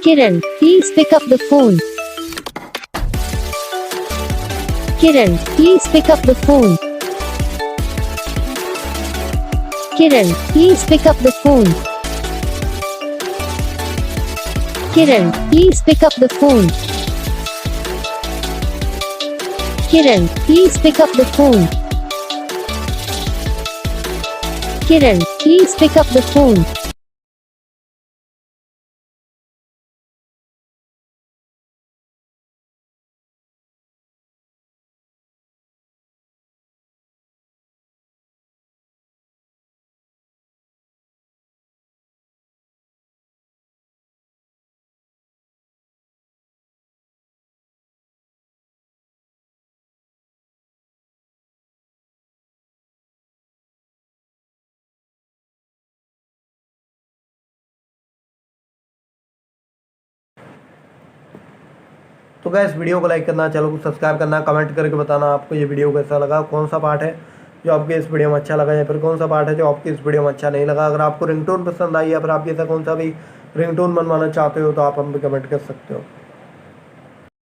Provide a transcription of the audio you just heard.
Kiran, please pick up the phone. Kiran, please pick up the phone. Kiran, please pick up the phone. Kiran, please pick up the phone. Kiran, please pick up the phone. Kiran, please pick up the phone. तो gas video को like करना, channel को subscribe करना, comment करके बताना आपको ये video कैसा लगा, कौन सा पार्ट है जो आपके इस वीडियो में अच्छा लगा या फिर कौन सा पार्ट है जो आपके इस वीडियो में अच्छा नहीं लगा। अगर आपको रिंगटोन पसंद आई या फिर आप जैसा कौन सा भी रिंगटोन बनवाना चाहते हो तो आप हम भी कमेंट कर सकते हो।